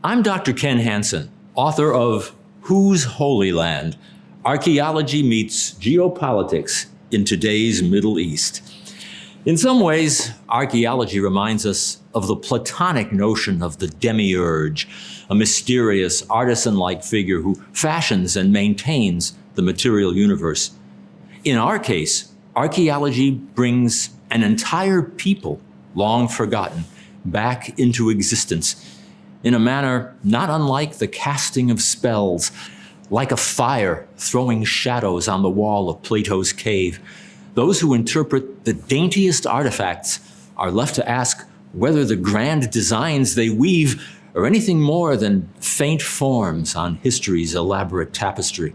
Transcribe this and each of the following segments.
I'm Dr. Ken Hansen, author of Whose Holy Land? Archaeology Meets Geopolitics in Today's Middle East. In some ways, archaeology reminds us of the Platonic notion of the demiurge, a mysterious, artisan-like figure who fashions and maintains the material universe. In our case, archaeology brings an entire people, long forgotten, back into existence in a manner not unlike the casting of spells, like a fire throwing shadows on the wall of Plato's cave. Those who interpret the daintiest artifacts are left to ask whether the grand designs they weave are anything more than faint forms on history's elaborate tapestry.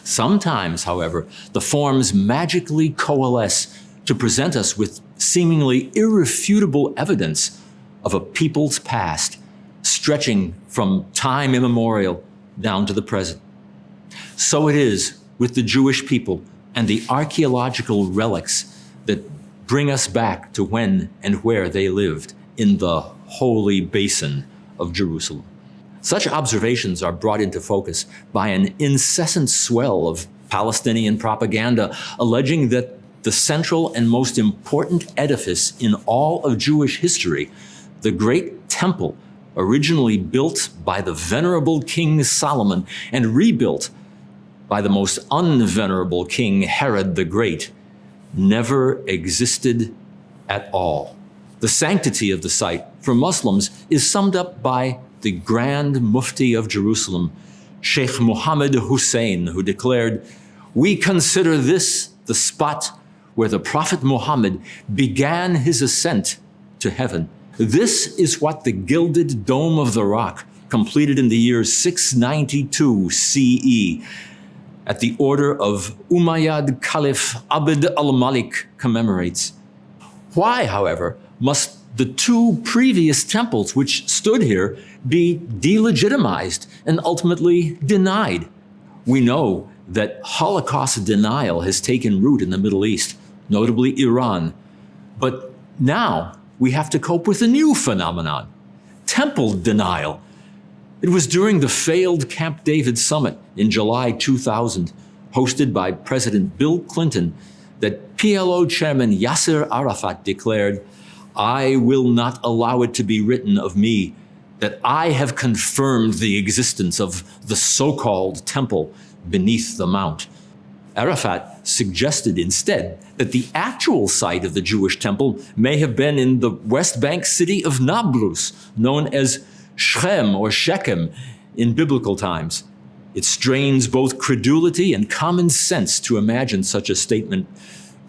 Sometimes, however, the forms magically coalesce to present us with seemingly irrefutable evidence of a people's past, stretching from time immemorial down to the present. So it is with the Jewish people and the archaeological relics that bring us back to when and where they lived in the holy basin of Jerusalem. Such observations are brought into focus by an incessant swell of Palestinian propaganda alleging that the central and most important edifice in all of Jewish history, the Great Temple, originally built by the venerable King Solomon and rebuilt by the most unvenerable King Herod the Great, never existed at all. The sanctity of the site for Muslims is summed up by the Grand Mufti of Jerusalem, Sheikh Mohammed Hussein, who declared, "We consider this the spot where the Prophet Muhammad began his ascent to heaven. This is what the gilded Dome of the Rock, completed in the year 692 CE, at the order of Umayyad Caliph Abd al-Malik, commemorates." Why, however, must the two previous temples which stood here be delegitimized and ultimately denied? We know that Holocaust denial has taken root in the Middle East, notably Iran. But now we have to cope with a new phenomenon, temple denial. It was during the failed Camp David summit in July 2000, hosted by President Bill Clinton, that PLO Chairman Yasser Arafat declared, "I will not allow it to be written of me that I have confirmed the existence of the so-called temple beneath the mount." Arafat suggested instead that the actual site of the Jewish temple may have been in the West Bank city of Nablus, known as Shechem or Shechem in biblical times. It strains both credulity and common sense to imagine such a statement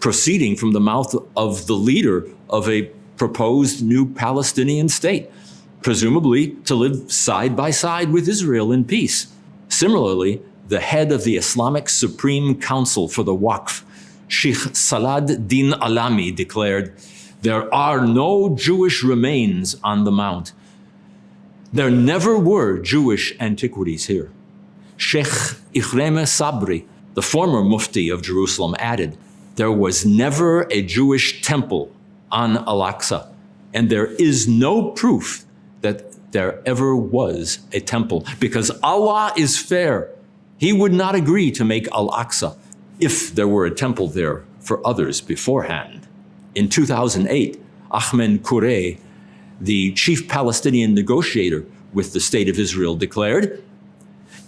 proceeding from the mouth of the leader of a proposed new Palestinian state, presumably to live side by side with Israel in peace. Similarly, the head of the Islamic Supreme Council for the Waqf, Sheikh Salad Din Alami, declared, "There are no Jewish remains on the mount. There never were Jewish antiquities here." Sheikh Ikhreme Sabri, the former Mufti of Jerusalem, added, "There was never a Jewish temple on Al-Aqsa, and there is no proof that there ever was a temple, because Allah is fair. He would not agree to make Al-Aqsa if there were a temple there for others beforehand." In 2008, Ahmed Kurey, the chief Palestinian negotiator with the State of Israel, declared,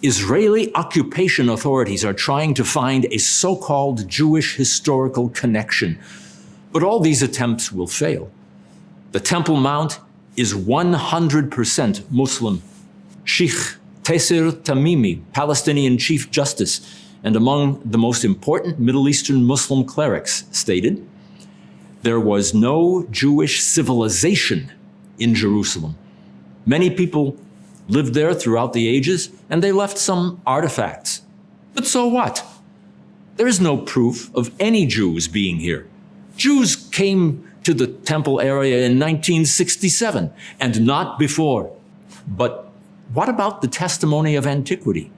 "Israeli occupation authorities are trying to find a so-called Jewish historical connection, but all these attempts will fail. The Temple Mount is 100% Muslim." Sheikh Taysir Tamimi, Palestinian Chief Justice and among the most important Middle Eastern Muslim clerics, stated, "There was no Jewish civilization in Jerusalem. Many people lived there throughout the ages, and they left some artifacts. But so what? There is no proof of any Jews being here. Jews came to the temple area in 1967 and not before. But what about the testimony of antiquity?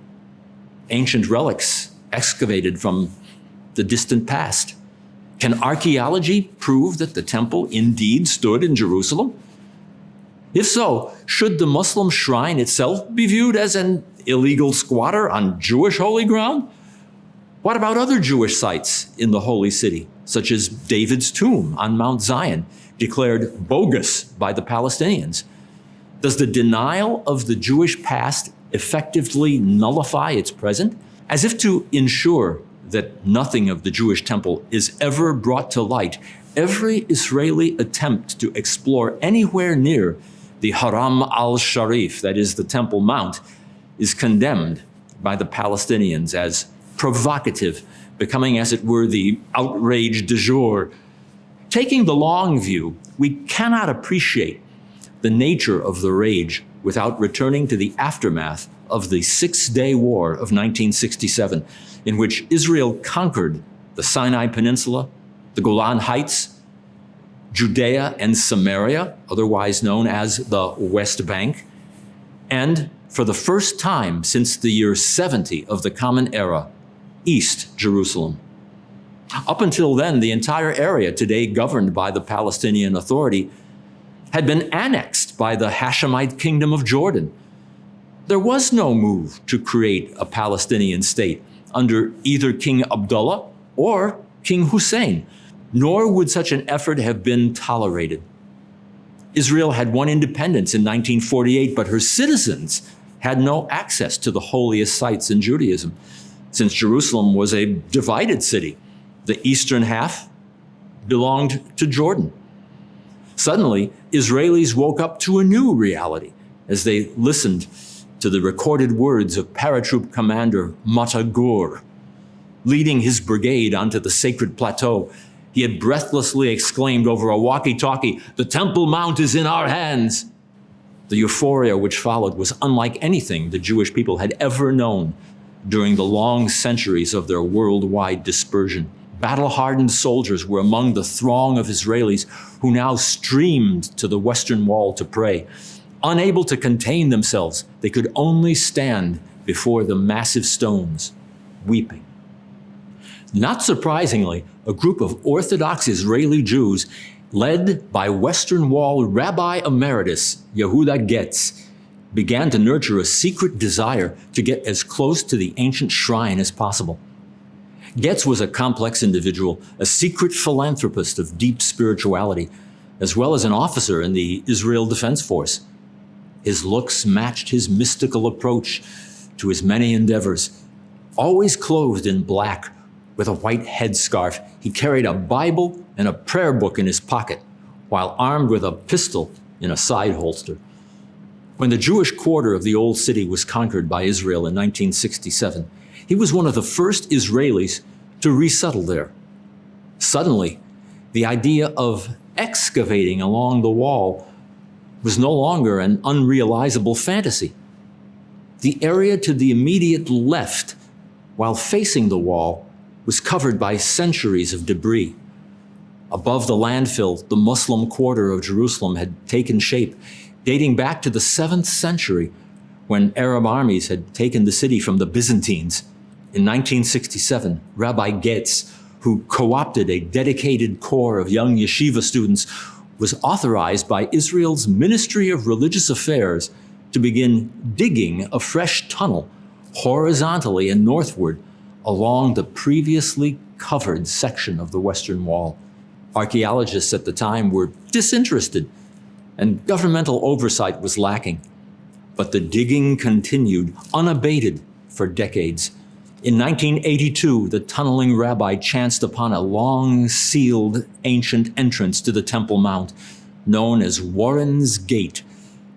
Ancient relics excavated from the distant past. Can archaeology prove that the temple indeed stood in Jerusalem? If so, should the Muslim shrine itself be viewed as an illegal squatter on Jewish holy ground? What about other Jewish sites in the holy city, such as David's tomb on Mount Zion, declared bogus by the Palestinians? Does the denial of the Jewish past effectively nullify its present? As if to ensure that nothing of the Jewish temple is ever brought to light, every Israeli attempt to explore anywhere near the Haram al-Sharif, that is the Temple Mount, is condemned by the Palestinians as provocative, becoming, as it were, the outrage du jour. Taking the long view, we cannot appreciate the nature of the rage without returning to the aftermath of the Six-Day War of 1967, in which Israel conquered the Sinai Peninsula, the Golan Heights, Judea and Samaria, otherwise known as the West Bank, and for the first time since the year 70 of the Common Era, East Jerusalem. Up until then, the entire area today governed by the Palestinian Authority had been annexed by the Hashemite Kingdom of Jordan. There was no move to create a Palestinian state under either King Abdullah or King Hussein, nor would such an effort have been tolerated. Israel had won independence in 1948, but her citizens had no access to the holiest sites in Judaism, since Jerusalem was a divided city. The eastern half belonged to Jordan. Suddenly, Israelis woke up to a new reality as they listened to the recorded words of paratroop commander Mata Gur. Leading his brigade onto the sacred plateau, he had breathlessly exclaimed over a walkie-talkie, "The Temple Mount is in our hands." The euphoria which followed was unlike anything the Jewish people had ever known during the long centuries of their worldwide dispersion. Battle-hardened soldiers were among the throng of Israelis who now streamed to the Western Wall to pray. Unable to contain themselves, they could only stand before the massive stones, weeping. Not surprisingly, a group of Orthodox Israeli Jews, led by Western Wall Rabbi Emeritus Yehuda Getz, began to nurture a secret desire to get as close to the ancient shrine as possible. Getz was a complex individual, a secret philanthropist of deep spirituality, as well as an officer in the Israel Defense Force. His looks matched his mystical approach to his many endeavors. Always clothed in black with a white headscarf, he carried a Bible and a prayer book in his pocket, while armed with a pistol in a side holster. When the Jewish quarter of the Old City was conquered by Israel in 1967, he was one of the first Israelis to resettle there. Suddenly, the idea of excavating along the wall was no longer an unrealizable fantasy. The area to the immediate left, while facing the wall, was covered by centuries of debris. Above the landfill, the Muslim quarter of Jerusalem had taken shape, dating back to the 7th century, when Arab armies had taken the city from the Byzantines. In 1967, Rabbi Getz, who co-opted a dedicated corps of young yeshiva students, was authorized by Israel's Ministry of Religious Affairs to begin digging a fresh tunnel horizontally and northward along the previously covered section of the Western Wall. Archaeologists at the time were disinterested, and governmental oversight was lacking. But the digging continued unabated for decades. In 1982, the tunneling rabbi chanced upon a long, sealed, ancient entrance to the Temple Mount, known as Warren's Gate,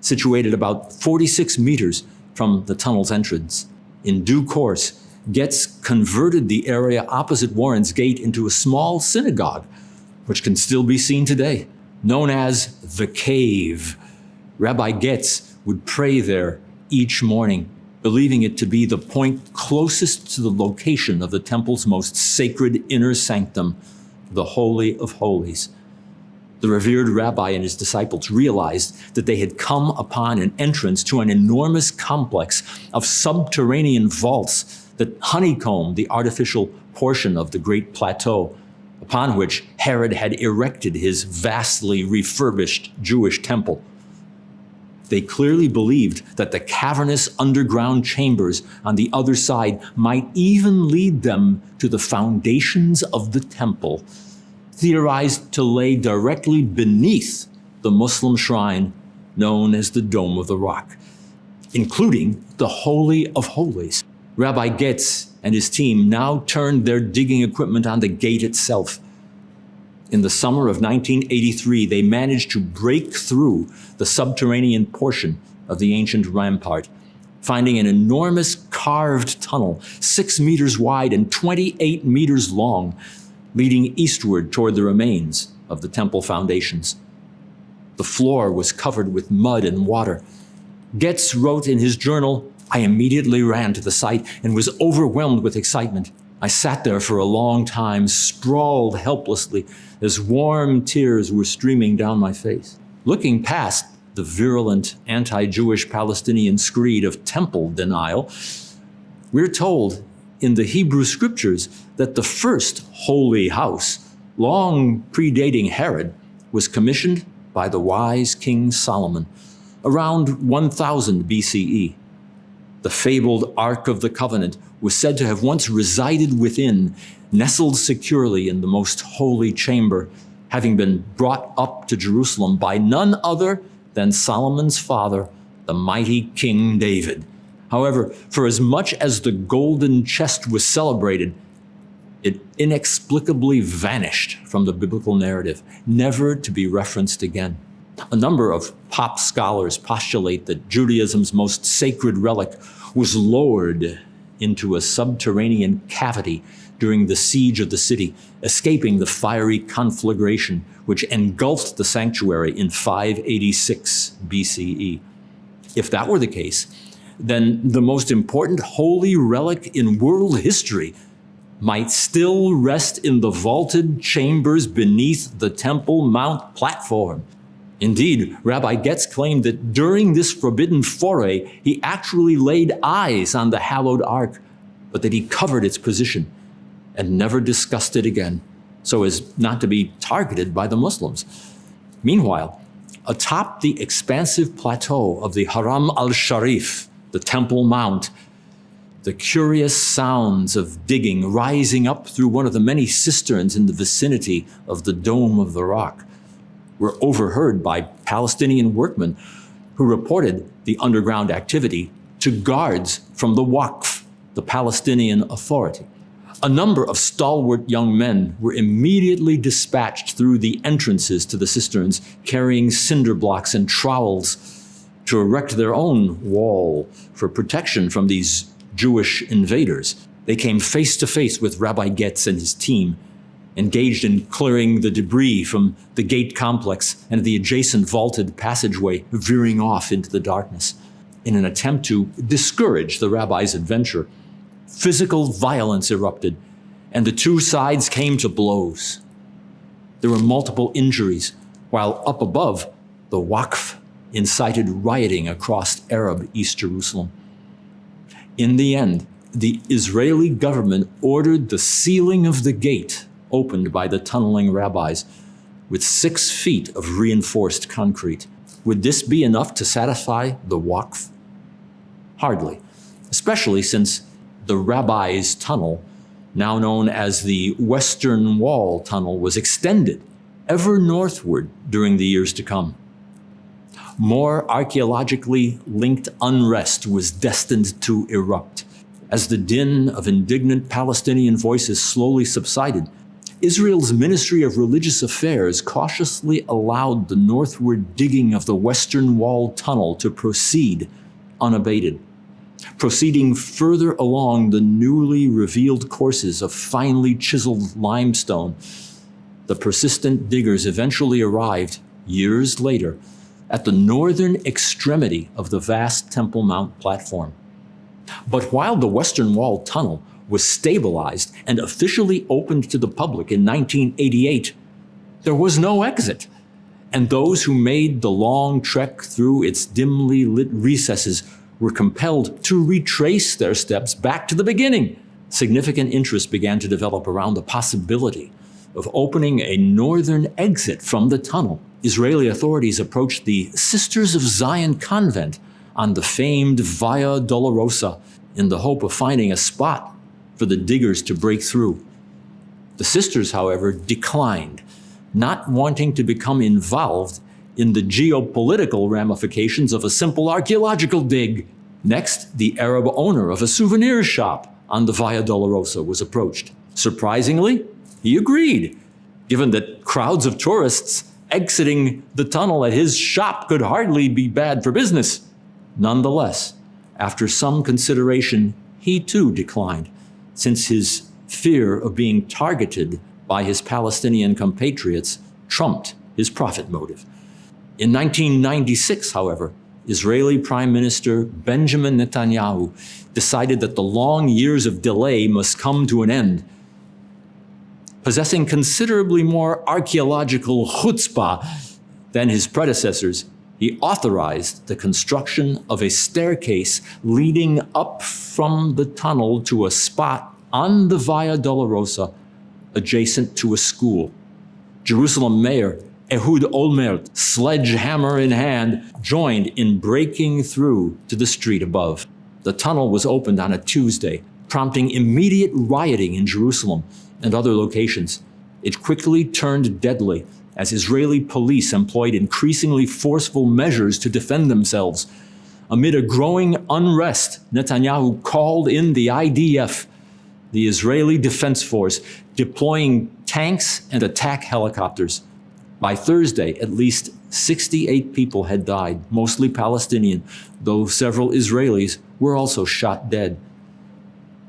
situated about 46 meters from the tunnel's entrance. In due course, Getz converted the area opposite Warren's Gate into a small synagogue, which can still be seen today, known as the Cave. Rabbi Getz would pray there each morning, believing it to be the point closest to the location of the temple's most sacred inner sanctum, the Holy of Holies. The revered rabbi and his disciples realized that they had come upon an entrance to an enormous complex of subterranean vaults that honeycombed the artificial portion of the great plateau upon which Herod had erected his vastly refurbished Jewish temple. They clearly believed that the cavernous underground chambers on the other side might even lead them to the foundations of the temple, theorized to lay directly beneath the Muslim shrine known as the Dome of the Rock, including the Holy of Holies. Rabbi Getz and his team now turned their digging equipment on the gate itself. In the summer of 1983, they managed to break through the subterranean portion of the ancient rampart, finding an enormous carved tunnel, 6 meters wide and 28 meters long, leading eastward toward the remains of the temple foundations. The floor was covered with mud and water. Getz wrote in his journal, "I immediately ran to the site and was overwhelmed with excitement. I sat there for a long time, sprawled helplessly as warm tears were streaming down my face." Looking past the virulent anti-Jewish Palestinian screed of temple denial, we're told in the Hebrew scriptures that the first holy house, long predating Herod, was commissioned by the wise King Solomon around 1000 BCE. The fabled Ark of the Covenant was said to have once resided within, nestled securely in the most holy chamber, having been brought up to Jerusalem by none other than Solomon's father, the mighty King David. However, for as much as the golden chest was celebrated, it inexplicably vanished from the biblical narrative, never to be referenced again. A number of pop scholars postulate that Judaism's most sacred relic was lowered into a subterranean cavity during the siege of the city, escaping the fiery conflagration which engulfed the sanctuary in 586 BCE. If that were the case, then the most important holy relic in world history might still rest in the vaulted chambers beneath the Temple Mount platform. Indeed, Rabbi Getz claimed that during this forbidden foray, he actually laid eyes on the hallowed ark, but that he covered its position and never discussed it again, so as not to be targeted by the Muslims. Meanwhile, atop the expansive plateau of the Haram al-Sharif, the Temple Mount, the curious sounds of digging rising up through one of the many cisterns in the vicinity of the Dome of the Rock were overheard by Palestinian workmen who reported the underground activity to guards from the Waqf, the Palestinian Authority. A number of stalwart young men were immediately dispatched through the entrances to the cisterns, carrying cinder blocks and trowels to erect their own wall for protection from these Jewish invaders. They came face to face with Rabbi Getz and his team, engaged in clearing the debris from the gate complex and the adjacent vaulted passageway, veering off into the darkness. In an attempt to discourage the rabbi's adventure, physical violence erupted, and the two sides came to blows. There were multiple injuries, while up above, the Waqf incited rioting across Arab East Jerusalem. In the end, the Israeli government ordered the sealing of the gate opened by the tunneling rabbis with 6 feet of reinforced concrete. Would this be enough to satisfy the Waqf? Hardly, especially since the rabbis' tunnel, now known as the Western Wall Tunnel, was extended ever northward during the years to come. More archaeologically linked unrest was destined to erupt. As the din of indignant Palestinian voices slowly subsided, Israel's Ministry of Religious Affairs cautiously allowed the northward digging of the Western Wall Tunnel to proceed unabated. Proceeding further along the newly revealed courses of finely chiseled limestone, the persistent diggers eventually arrived, years later, at the northern extremity of the vast Temple Mount platform. But while the Western Wall Tunnel was stabilized and officially opened to the public in 1988, there was no exit, and those who made the long trek through its dimly lit recesses were compelled to retrace their steps back to the beginning. Significant interest began to develop around the possibility of opening a northern exit from the tunnel, Israeli authorities approached the Sisters of Zion convent on the famed Via Dolorosa in the hope of finding a spot for the diggers to break through. The sisters, however, declined, not wanting to become involved in the geopolitical ramifications of a simple archaeological dig. Next, the Arab owner of a souvenir shop on the Via Dolorosa was approached. Surprisingly, he agreed, given that crowds of tourists exiting the tunnel at his shop could hardly be bad for business. Nonetheless, after some consideration, he too declined, since his fear of being targeted by his Palestinian compatriots trumped his profit motive. In 1996, however, Israeli Prime Minister Benjamin Netanyahu decided that the long years of delay must come to an end. Possessing considerably more archaeological chutzpah than his predecessors, he authorized the construction of a staircase leading up from the tunnel to a spot on the Via Dolorosa adjacent to a school. Jerusalem Mayor Ehud Olmert, sledgehammer in hand, joined in breaking through to the street above. The tunnel was opened on a Tuesday, prompting immediate rioting in Jerusalem and other locations. It quickly turned deadly as Israeli police employed increasingly forceful measures to defend themselves. Amid a growing unrest, Netanyahu called in the IDF, the Israeli Defense Force, deploying tanks and attack helicopters. By Thursday, at least 68 people had died, mostly Palestinian, though several Israelis were also shot dead.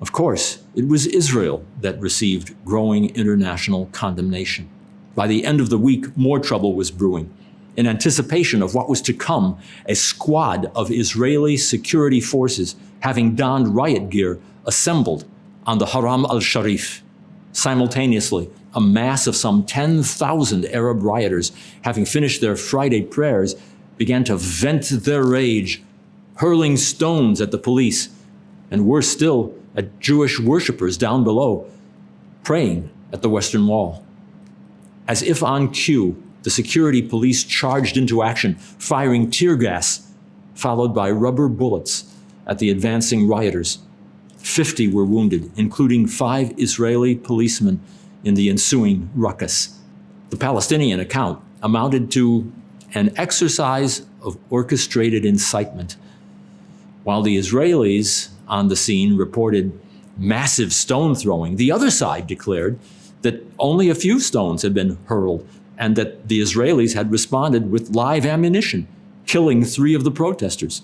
Of course, it was Israel that received growing international condemnation. By the end of the week, more trouble was brewing. In anticipation of what was to come, a squad of Israeli security forces, having donned riot gear, assembled on the Haram al-Sharif. Simultaneously, a mass of some 10,000 Arab rioters, having finished their Friday prayers, began to vent their rage, hurling stones at the police, and worse still, at Jewish worshippers down below, praying at the Western Wall. As if on cue, the security police charged into action, firing tear gas, followed by rubber bullets at the advancing rioters. 50 were wounded, including 5 Israeli policemen in the ensuing ruckus. The Palestinian account amounted to an exercise of orchestrated incitement. While the Israelis on the scene reported massive stone throwing, the other side declared that only a few stones had been hurled and that the Israelis had responded with live ammunition, killing 3 of the protesters.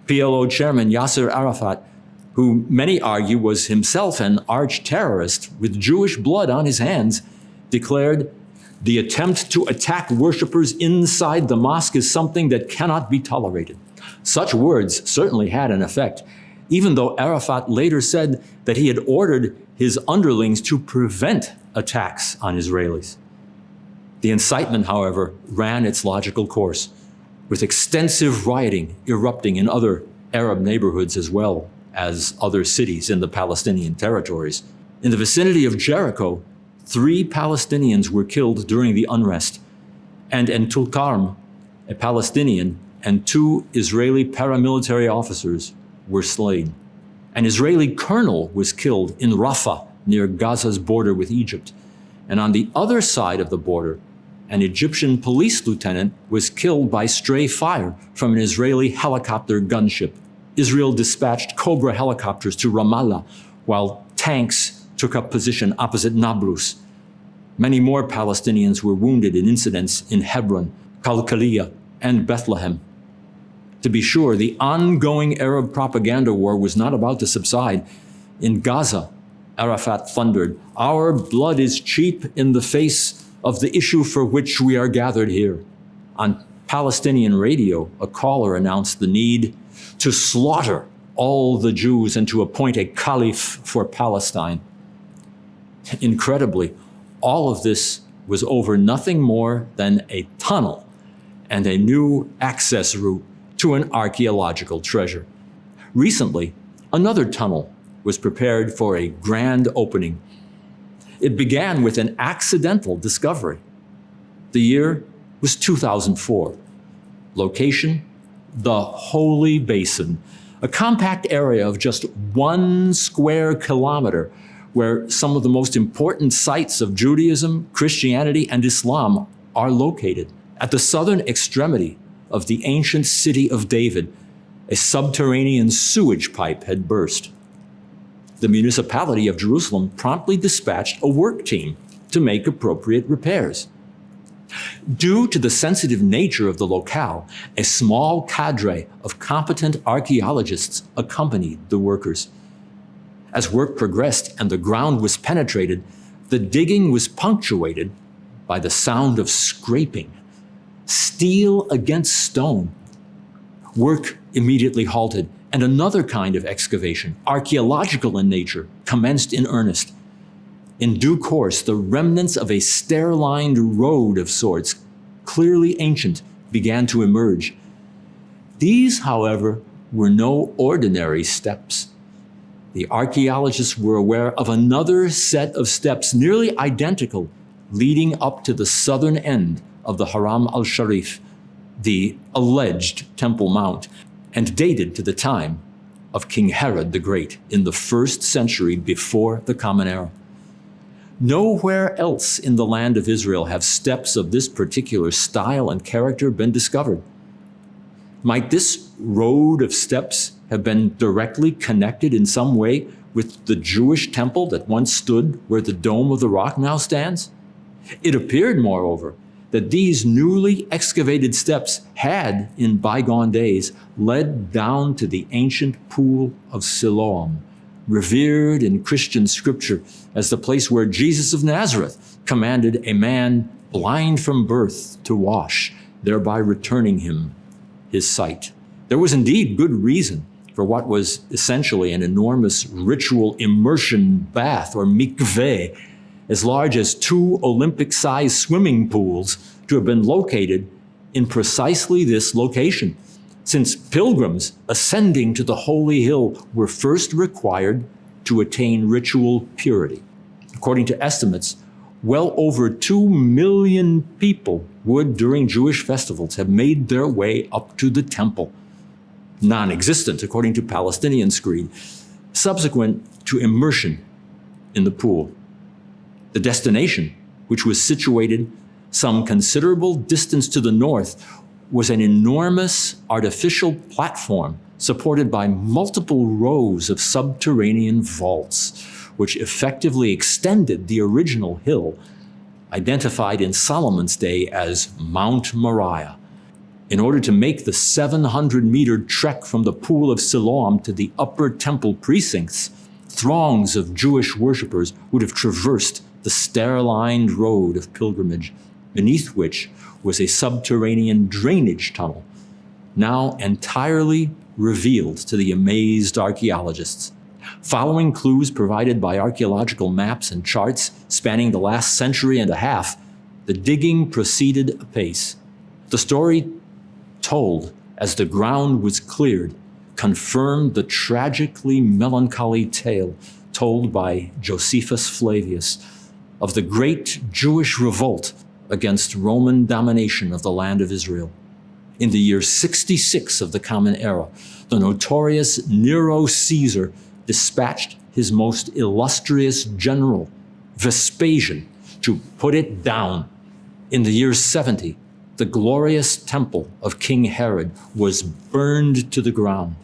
PLO chairman Yasser Arafat, who many argue was himself an arch-terrorist with Jewish blood on his hands, declared, "The attempt to attack worshippers inside the mosque is something that cannot be tolerated." Such words certainly had an effect, even though Arafat later said that he had ordered his underlings to prevent attacks on Israelis. The incitement, however, ran its logical course, with extensive rioting erupting in other Arab neighborhoods as well as other cities in the Palestinian territories. In the vicinity of Jericho, 3 Palestinians were killed during the unrest, and in Tulkarm, a Palestinian and 2 Israeli paramilitary officers were slain. An Israeli colonel was killed in Rafah, near Gaza's border with Egypt. And on the other side of the border, an Egyptian police lieutenant was killed by stray fire from an Israeli helicopter gunship. Israel dispatched Cobra helicopters to Ramallah, while tanks took up position opposite Nablus. Many more Palestinians were wounded in incidents in Hebron, Kalkalia, and Bethlehem. To be sure, the ongoing Arab propaganda war was not about to subside. In Gaza, Arafat thundered, "Our blood is cheap in the face of the issue for which we are gathered here." On Palestinian radio, a caller announced the need to slaughter all the Jews and to appoint a caliph for Palestine. Incredibly, all of this was over nothing more than a tunnel and a new access route to an archaeological treasure. Recently, another tunnel was prepared for a grand opening. It began with an accidental discovery. The year was 2004. Location, the Holy Basin, a compact area of just 1 square kilometer where some of the most important sites of Judaism, Christianity, and Islam are located. At the southern extremity of the ancient city of David, a subterranean sewage pipe had burst. The municipality of Jerusalem promptly dispatched a work team to make appropriate repairs. Due to the sensitive nature of the locale, a small cadre of competent archaeologists accompanied the workers. As work progressed and the ground was penetrated, the digging was punctuated by the sound of scraping, steel against stone. Work immediately halted, and another kind of excavation, archaeological in nature, commenced in earnest. In due course, the remnants of a stair-lined road of sorts, clearly ancient, began to emerge. These, however, were no ordinary steps. The archaeologists were aware of another set of steps nearly identical, leading up to the southern end of the Haram al-Sharif, the alleged Temple Mount, and dated to the time of King Herod the Great in the 1st century before the Common Era. Nowhere else in the land of Israel have steps of this particular style and character been discovered. Might this road of steps have been directly connected in some way with the Jewish temple that once stood where the Dome of the Rock now stands? It appeared, moreover, that these newly excavated steps had, in bygone days, led down to the ancient pool of Siloam, revered in Christian scripture as the place where Jesus of Nazareth commanded a man blind from birth to wash, thereby returning him his sight. There was indeed good reason for what was essentially an enormous ritual immersion bath, or mikveh, as large as 2 Olympic-sized swimming pools, to have been located in precisely this location, since pilgrims ascending to the holy hill were first required to attain ritual purity. According to estimates, well over 2 million people would, during Jewish festivals, have made their way up to the temple, non-existent according to Palestinian creed, subsequent to immersion in the pool. The destination, which was situated some considerable distance to the north, was an enormous artificial platform supported by multiple rows of subterranean vaults, which effectively extended the original hill, identified in Solomon's day as Mount Moriah. In order to make the 700-meter trek from the Pool of Siloam to the upper temple precincts, throngs of Jewish worshippers would have traversed the stair-lined road of pilgrimage, beneath which was a subterranean drainage tunnel, now entirely revealed to the amazed archaeologists. Following clues provided by archaeological maps and charts spanning the last century and a half, the digging proceeded apace. The story told as the ground was cleared confirmed the tragically melancholy tale told by Josephus Flavius of the great Jewish revolt against Roman domination of the land of Israel. In the year 66 of the Common Era, the notorious Nero Caesar dispatched his most illustrious general, Vespasian, to put it down. In the year 70, the glorious temple of King Herod was burned to the ground.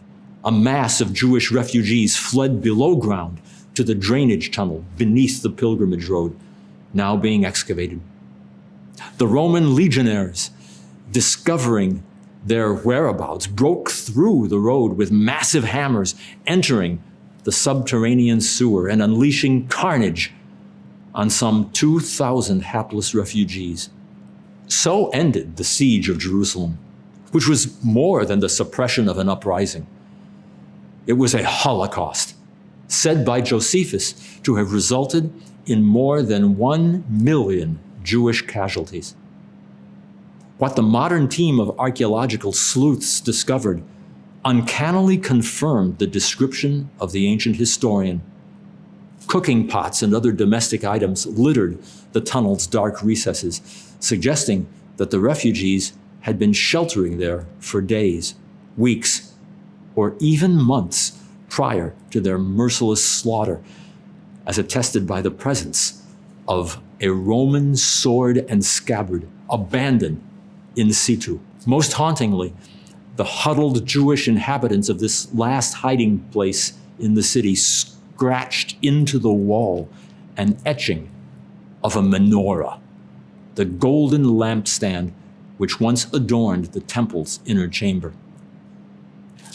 A mass of Jewish refugees fled below ground to the drainage tunnel beneath the pilgrimage road, now being excavated. The Roman legionaries, discovering their whereabouts, broke through the road with massive hammers, entering the subterranean sewer and unleashing carnage on some 2,000 hapless refugees. So ended the siege of Jerusalem, which was more than the suppression of an uprising. It was a Holocaust, said by Josephus to have resulted in more than 1 million Jewish casualties. What the modern team of archaeological sleuths discovered uncannily confirmed the description of the ancient historian. Cooking pots and other domestic items littered the tunnel's dark recesses, suggesting that the refugees had been sheltering there for days, weeks, or even months prior to their merciless slaughter, as attested by the presence of a Roman sword and scabbard abandoned in situ. Most hauntingly, the huddled Jewish inhabitants of this last hiding place in the city scratched into the wall an etching of a menorah, the golden lampstand which once adorned the temple's inner chamber.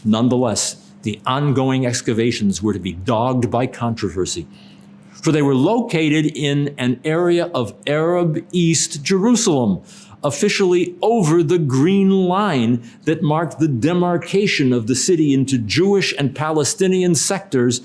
Nonetheless, the ongoing excavations were to be dogged by controversy, for they were located in an area of Arab East Jerusalem, officially over the green line that marked the demarcation of the city into Jewish and Palestinian sectors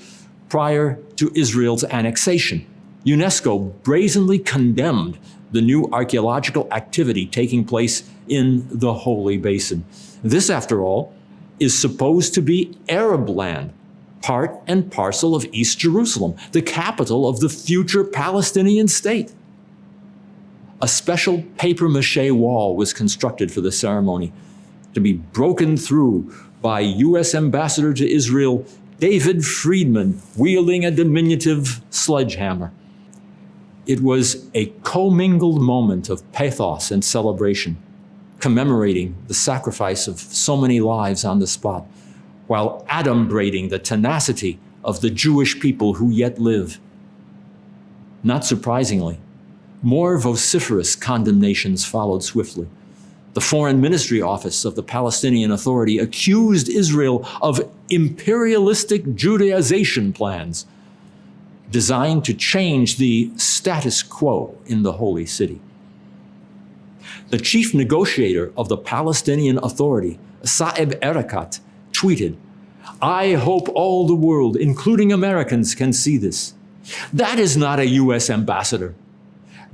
prior to Israel's annexation. UNESCO brazenly condemned the new archaeological activity taking place in the Holy Basin. This, after all, is supposed to be Arab land, part and parcel of East Jerusalem, the capital of the future Palestinian state. A special papier-mâché wall was constructed for the ceremony, to be broken through by U.S. Ambassador to Israel David Friedman, wielding a diminutive sledgehammer. It was a commingled moment of pathos and celebration, commemorating the sacrifice of so many lives on the spot, while adumbrating the tenacity of the Jewish people who yet live. Not surprisingly, more vociferous condemnations followed swiftly. The Foreign Ministry Office of the Palestinian Authority accused Israel of imperialistic Judaization plans designed to change the status quo in the Holy City. The chief negotiator of the Palestinian Authority, Saeb Erekat, tweeted, "I hope all the world, including Americans, can see this. That is not a U.S. ambassador.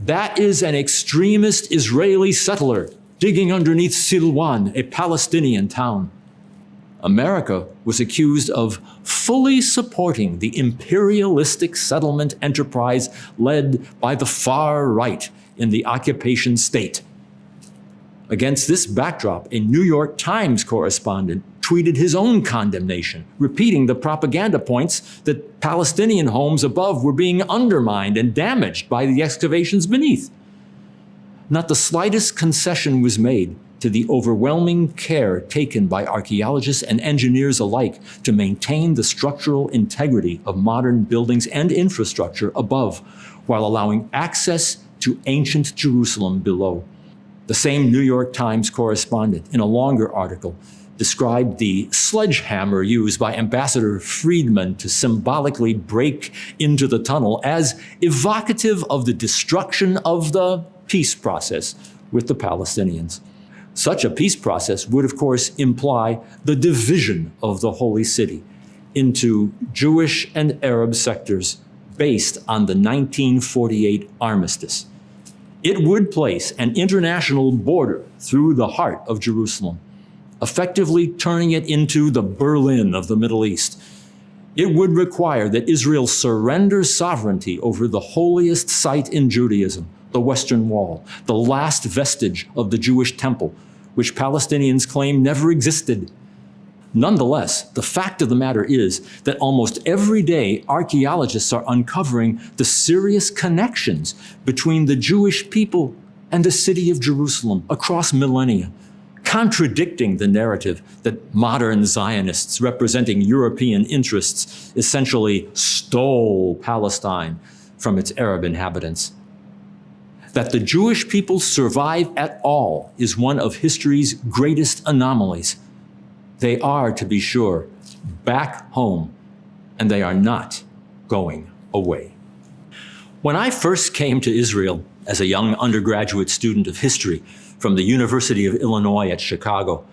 That is an extremist Israeli settler digging underneath Silwan, a Palestinian town." America was accused of fully supporting the imperialistic settlement enterprise led by the far right in the occupation state. Against this backdrop, a New York Times correspondent tweeted his own condemnation, repeating the propaganda points that Palestinian homes above were being undermined and damaged by the excavations beneath. Not the slightest concession was made to the overwhelming care taken by archaeologists and engineers alike to maintain the structural integrity of modern buildings and infrastructure above, while allowing access to ancient Jerusalem below. The same New York Times correspondent, in a longer article, described the sledgehammer used by Ambassador Friedman to symbolically break into the tunnel as evocative of the destruction of the peace process with the Palestinians. Such a peace process would, of course, imply the division of the Holy City into Jewish and Arab sectors based on the 1948 armistice. It would place an international border through the heart of Jerusalem, effectively turning it into the Berlin of the Middle East. It would require that Israel surrender sovereignty over the holiest site in Judaism, the Western Wall, the last vestige of the Jewish temple, which Palestinians claim never existed. Nonetheless, the fact of the matter is that almost every day archaeologists are uncovering the serious connections between the Jewish people and the city of Jerusalem across millennia, contradicting the narrative that modern Zionists representing European interests essentially stole Palestine from its Arab inhabitants. That the Jewish people survive at all is one of history's greatest anomalies. They are, to be sure, back home, and they are not going away. When I first came to Israel as a young undergraduate student of history from the University of Illinois at Chicago,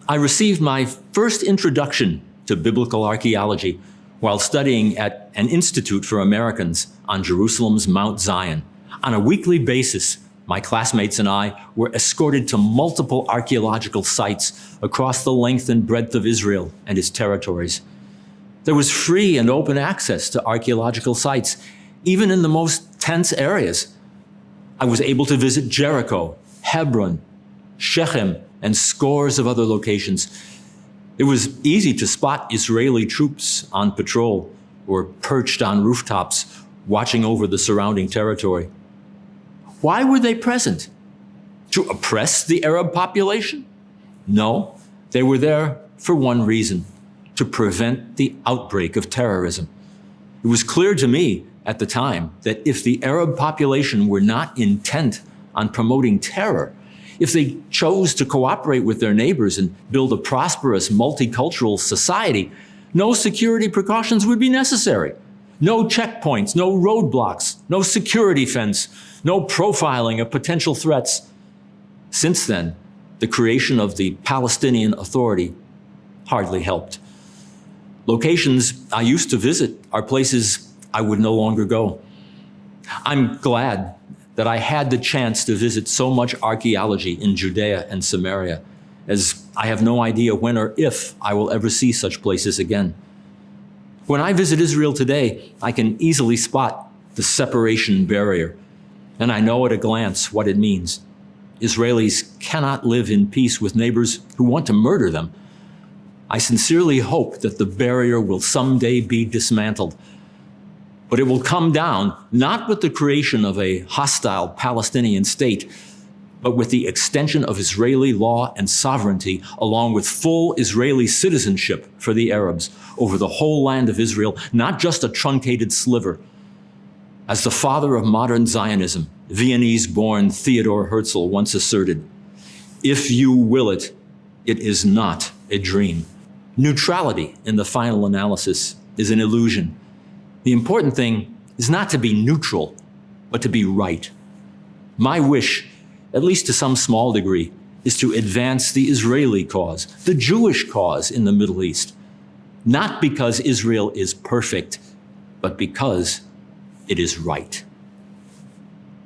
I received my first introduction to biblical archaeology while studying at an Institute for Americans on Jerusalem's Mount Zion. On a weekly basis, my classmates and I were escorted to multiple archaeological sites across the length and breadth of Israel and its territories. There was free and open access to archaeological sites, even in the most tense areas. I was able to visit Jericho, Hebron, Shechem, and scores of other locations. It was easy to spot Israeli troops on patrol or perched on rooftops, watching over the surrounding territory. Why were they present? To oppress the Arab population? No, they were there for one reason: to prevent the outbreak of terrorism. It was clear to me at the time that if the Arab population were not intent on promoting terror, if they chose to cooperate with their neighbors and build a prosperous multicultural society, no security precautions would be necessary. No checkpoints, no roadblocks, no security fence, no profiling of potential threats. Since then, the creation of the Palestinian Authority hardly helped. Locations I used to visit are places I would no longer go. I'm glad that I had the chance to visit so much archaeology in Judea and Samaria, as I have no idea when or if I will ever see such places again. When I visit Israel today, I can easily spot the separation barrier, and I know at a glance what it means. Israelis cannot live in peace with neighbors who want to murder them. I sincerely hope that the barrier will someday be dismantled, but it will come down not with the creation of a hostile Palestinian state, but with the extension of Israeli law and sovereignty, along with full Israeli citizenship for the Arabs over the whole land of Israel, not just a truncated sliver. As the father of modern Zionism, Viennese-born Theodor Herzl once asserted, "If you will it, it is not a dream." Neutrality in the final analysis is an illusion. The important thing is not to be neutral, but to be right. My wish, at least to some small degree, is to advance the Israeli cause, the Jewish cause in the Middle East, not because Israel is perfect, but because it is right.